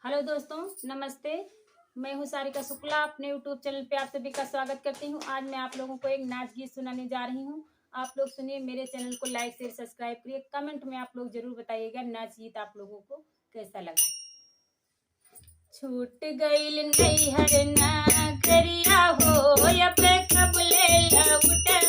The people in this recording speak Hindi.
हेलो दोस्तों, नमस्ते। मैं हूँ सारिका शुक्ला। अपने यूट्यूब चैनल पे आप सभी का स्वागत करती हूँ। आज मैं आप लोगों को एक नाच गीत सुनाने जा रही हूँ। आप लोग सुनिए, मेरे चैनल को लाइक शेयर सब्सक्राइब करिए। कमेंट में आप लोग जरूर बताइएगा नाच गीत आप लोगों को कैसा लगा। छूट गईल नईहर नगरिया हो, अब कब ले लौट